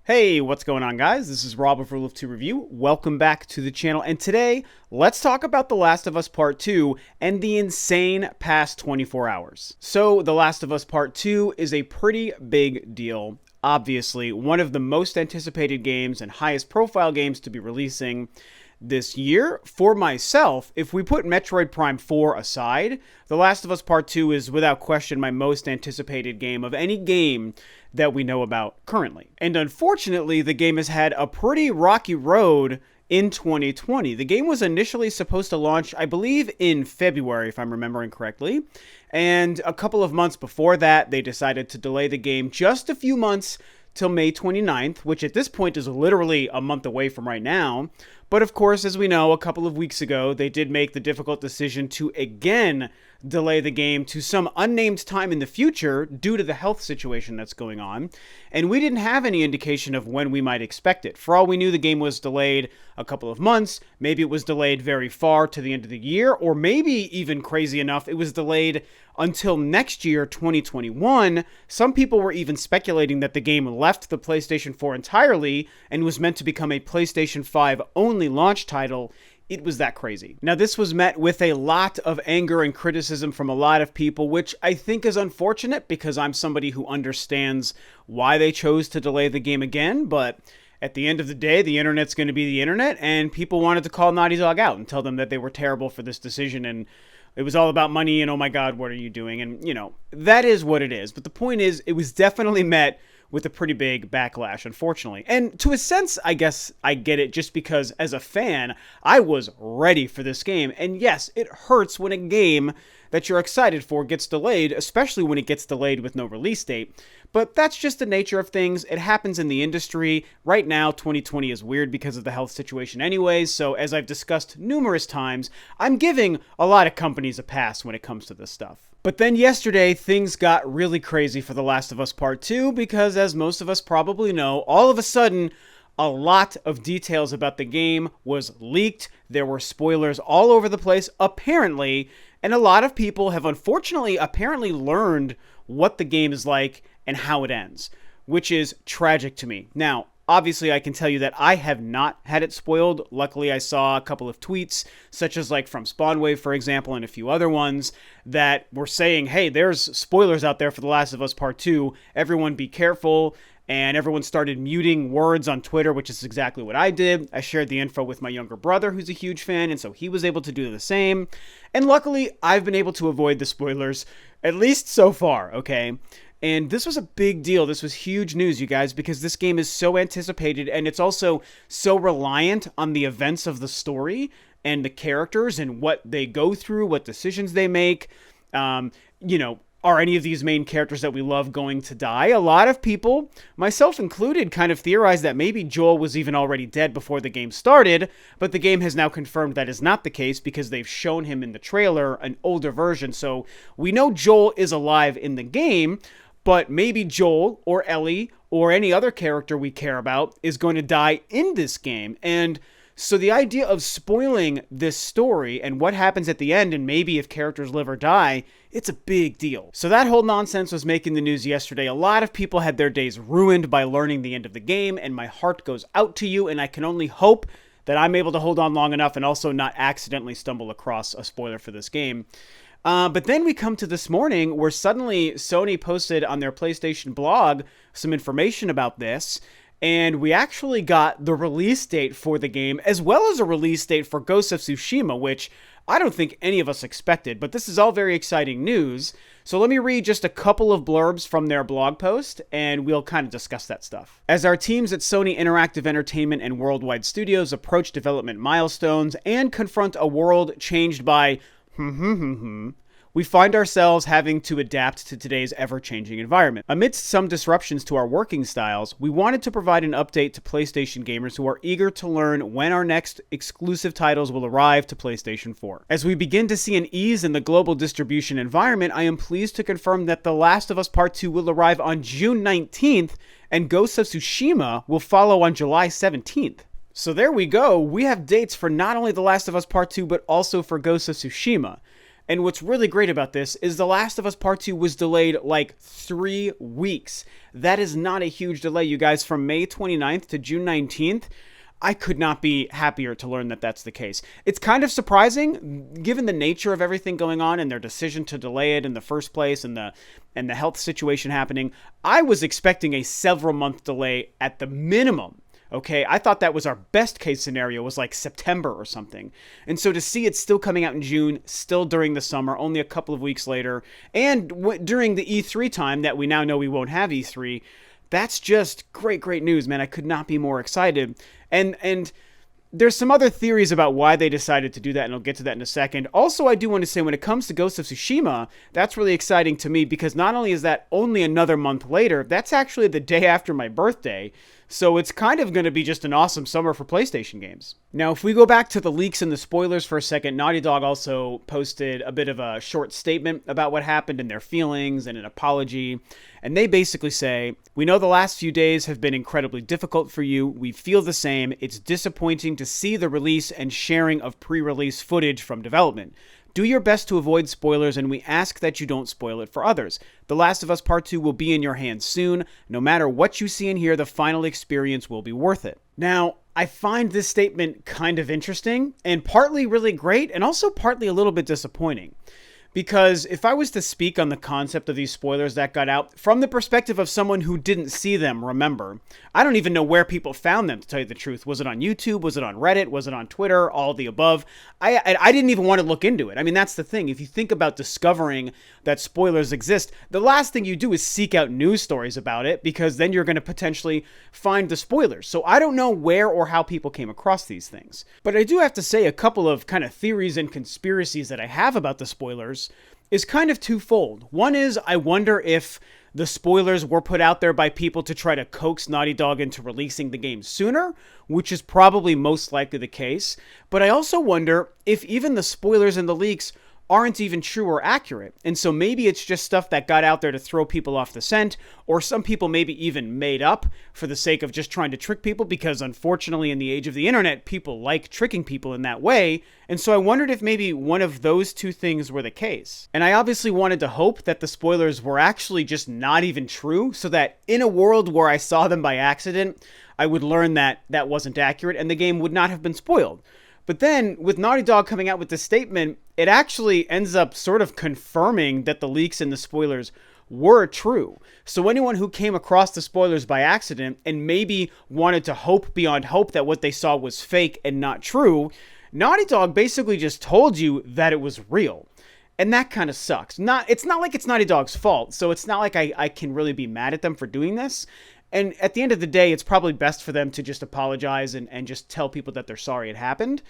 Hey, what's going on, guys? This is Rob of Rule of Two Review. Welcome back to the channel, and today, let's talk about The Last of Us Part 2 and the insane past 24 hours. So, The Last of Us Part 2 is a pretty big deal. Obviously, one of the most anticipated games and highest profile games to be releasing this year. For myself, if we put Metroid Prime 4 aside, The Last of Us Part 2 is without question my most anticipated game of any game that we know about currently. And unfortunately, the game has had a pretty rocky road in 2020. The game was initially supposed to launch, I believe, in February, if I'm remembering correctly. And a couple of months before that, they decided to delay the game just a few months till May 29th, which at this point is literally a month away from right now. But of course, as we know, a couple of weeks ago, they did make the difficult decision to again delay the game to some unnamed time in the future due to the health situation that's going on. And we didn't have any indication of when we might expect it. For all we knew, the game was delayed a couple of months. Maybe it was delayed very far to the end of the year, or maybe even crazy enough, it was delayed until next year, 2021. Some people were even speculating that the game left the PlayStation 4 entirely and was meant to become a PlayStation 5 only launch title. It was that crazy. Now, this was met with a lot of anger and criticism from a lot of people, which I think is unfortunate because I'm somebody who understands why they chose to delay the game again, but at the end of the day, the internet's going to be the internet, and people wanted to call Naughty Dog out and tell them that they were terrible for this decision, and it was all about money, and oh my god, what are you doing? And, you know, that is what it is. But the point is, it was definitely met with a pretty big backlash, unfortunately. And to a sense, I guess I get it just because as a fan, I was ready for this game. And yes, it hurts when a game that you're excited for gets delayed, especially when it gets delayed with no release date. But that's just the nature of things. It happens in the industry. Right now, 2020 is weird because of the health situation anyways, so as I've discussed numerous times, I'm giving a lot of companies a pass when it comes to this stuff. But then yesterday, things got really crazy for The Last of Us Part 2 because, as most of us probably know, all of a sudden, a lot of details about the game was leaked. There were spoilers all over the place, apparently, and a lot of people have unfortunately apparently learned what the game is like and how it ends, which is tragic to me. Now, obviously, I can tell you that I have not had it spoiled. Luckily, I saw a couple of tweets, such as like from Spawnwave, for example, and a few other ones that were saying, hey, there's spoilers out there for The Last of Us Part 2. Everyone be careful. And everyone started muting words on Twitter, which is exactly what I did. I shared the info with my younger brother, who's a huge fan, and so he was able to do the same. And luckily, I've been able to avoid the spoilers, at least so far, okay? And this was a big deal. This was huge news, you guys, because this game is so anticipated, and it's also so reliant on the events of the story and the characters and what they go through, what decisions they make. Are any of these main characters that we love going to die? A lot of people, myself included, kind of theorized that maybe Joel was even already dead before the game started, but the game has now confirmed that is not the case because they've shown him in the trailer, an older version. So we know Joel is alive in the game, but maybe Joel or Ellie or any other character we care about is going to die in this game. And so the idea of spoiling this story and what happens at the end and maybe if characters live or die, it's a big deal. So that whole nonsense was making the news yesterday. A lot of people had their days ruined by learning the end of the game, and my heart goes out to you, and I can only hope that I'm able to hold on long enough and also not accidentally stumble across a spoiler for this game. But then we come to this morning where suddenly Sony posted on their PlayStation blog some information about this, and we actually got the release date for the game, as well as a release date for Ghost of Tsushima, which I don't think any of us expected, but this is all very exciting news. So let me read just a couple of blurbs from their blog post, and we'll kind of discuss that stuff. As our teams at Sony Interactive Entertainment and Worldwide Studios approach development milestones and confront a world changed by we find ourselves having to adapt to today's ever-changing environment. Amidst some disruptions to our working styles, we wanted to provide an update to PlayStation gamers who are eager to learn when our next exclusive titles will arrive to PlayStation 4. As we begin to see an ease in the global distribution environment, I am pleased to confirm that The Last of Us Part 2 will arrive on June 19th, and Ghost of Tsushima will follow on July 17th. So there we go. We have dates for not only The Last of Us Part 2, but also for Ghost of Tsushima. And what's really great about this is The Last of Us Part 2 was delayed like 3 weeks. That is not a huge delay, you guys. From May 29th to June 19th, I could not be happier to learn that that's the case. It's kind of surprising, given the nature of everything going on and their decision to delay it in the first place and the health situation happening. I was expecting a several-month delay at the minimum. Okay, I thought that was our best case scenario, was like September or something. And so to see it still coming out in June, still during the summer, only a couple of weeks later, and during the E3 time that we now know we won't have E3, that's just great news, man. I could not be more excited. And there's some other theories about why they decided to do that, and I'll get to that in a second. Also, I do want to say, when it comes to Ghost of Tsushima, that's really exciting to me, because not only is that only another month later, that's actually the day after my birthday. So it's kind of going to be just an awesome summer for PlayStation games. Now, if we go back to the leaks and the spoilers for a second, Naughty Dog also posted a bit of a short statement about what happened and their feelings and an apology. And they basically say, "We know the last few days have been incredibly difficult for you. We feel the same. It's disappointing to see the release and sharing of pre-release footage from development. Do your best to avoid spoilers, and we ask that you don't spoil it for others. The Last of Us Part 2 will be in your hands soon. No matter what you see and hear, the final experience will be worth it." Now, I find this statement kind of interesting, and partly really great, and also partly a little bit disappointing. Because if I was to speak on the concept of these spoilers that got out from the perspective of someone who didn't see them, remember, I don't even know where people found them, to tell you the truth. Was it on YouTube? Was it on Reddit? Was it on Twitter? All of the above. I didn't even want to look into it. I mean, that's the thing. If you think about discovering that spoilers exist, the last thing you do is seek out news stories about it, because then you're going to potentially find the spoilers. So I don't know where or how people came across these things. But I do have to say, a couple of kind of theories and conspiracies that I have about the spoilers is kind of twofold. One is, I wonder if the spoilers were put out there by people to try to coax Naughty Dog into releasing the game sooner, which is probably most likely the case. But I also wonder if even the spoilers and the leaks aren't even true or accurate. And so maybe it's just stuff that got out there to throw people off the scent, or some people maybe even made up for the sake of just trying to trick people, because unfortunately in the age of the internet, people like tricking people in that way. And so I wondered if maybe one of those two things were the case. And I obviously wanted to hope that the spoilers were actually just not even true, so that in a world where I saw them by accident, I would learn that that wasn't accurate and the game would not have been spoiled. But then, with Naughty Dog coming out with this statement, it actually ends up sort of confirming that the leaks and the spoilers were true. So anyone who came across the spoilers by accident and maybe wanted to hope beyond hope that what they saw was fake and not true, Naughty Dog basically just told you that it was real. And that kind of sucks. It's not like it's Naughty Dog's fault, so it's not like I can really be mad at them for doing this. And at the end of the day, it's probably best for them to just apologize and just tell people that they're sorry it happened.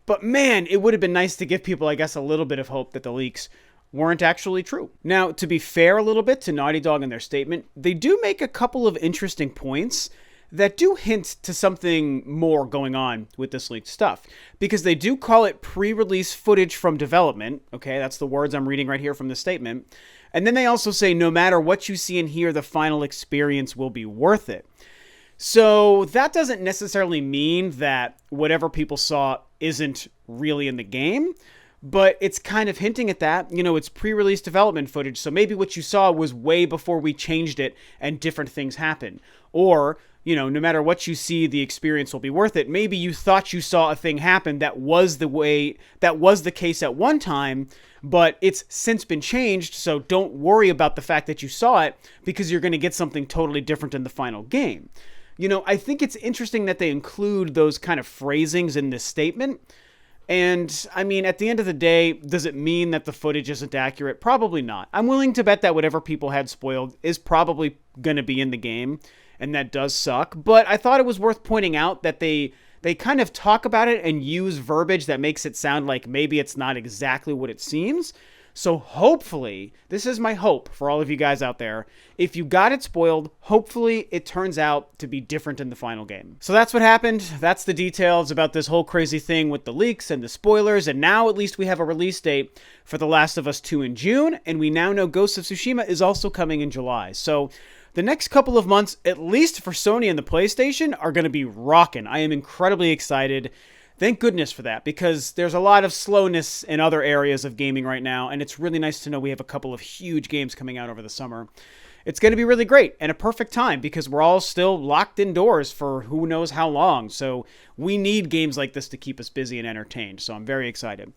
But man, it would have been nice to give people, I guess, a little bit of hope that the leaks weren't actually true. Now, to be fair a little bit to Naughty Dog and their statement, they do make a couple of interesting points that do hint to something more going on with this leaked stuff. Because they do call it pre-release footage from development. Okay, that's the words I'm reading right here from the statement. And then they also say, no matter what you see and hear, the final experience will be worth it. So that doesn't necessarily mean that whatever people saw isn't really in the game, but it's kind of hinting at that. You know, it's pre-release development footage, so maybe what you saw was way before we changed it and different things happen. Or, you know, no matter what you see, the experience will be worth it. Maybe you thought you saw a thing happen that was the case at one time, but it's since been changed, so don't worry about the fact that you saw it, because you're going to get something totally different in the final game. You know, I think it's interesting that they include those kind of phrasings in this statement. And, I mean, at the end of the day, does it mean that the footage isn't accurate? Probably not. I'm willing to bet that whatever people had spoiled is probably going to be in the game, and that does suck. But I thought it was worth pointing out that they kind of talk about it and use verbiage that makes it sound like maybe it's not exactly what it seems. So hopefully, this is my hope for all of you guys out there, if you got it spoiled, hopefully it turns out to be different in the final game. So that's what happened. That's the details about this whole crazy thing with the leaks and the spoilers. And now at least we have a release date for The Last of Us 2 in June. And we now know Ghost of Tsushima is also coming in July. So the next couple of months, at least for Sony and the PlayStation, are going to be rocking. I am incredibly excited. Thank goodness for that, because there's a lot of slowness in other areas of gaming right now, and it's really nice to know we have a couple of huge games coming out over the summer. It's going to be really great and a perfect time because we're all still locked indoors for who knows how long. So we need games like this to keep us busy and entertained. So I'm very excited.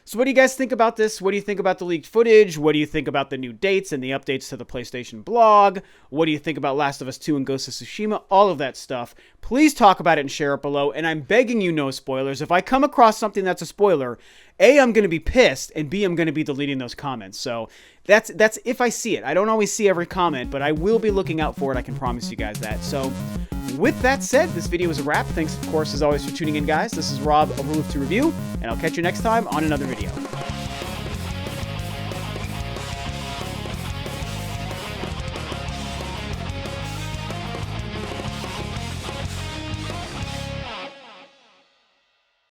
So what do you guys think about this? What do you think about the leaked footage? What do you think about the new dates and the updates to the PlayStation blog? What do you think about Last of Us 2 and Ghost of Tsushima? All of that stuff. Please talk about it and share it below. And I'm begging you, no spoilers. If I come across something that's a spoiler, A, I'm going to be pissed, and B, I'm going to be deleting those comments. So that's if I see it. I don't always see every comment, but I will be looking out for it. I can promise you guys that. So with that said, this video is a wrap. Thanks, of course, as always, for tuning in, guys. This is Rob of Rule of 2 Review, and I'll catch you next time on another video.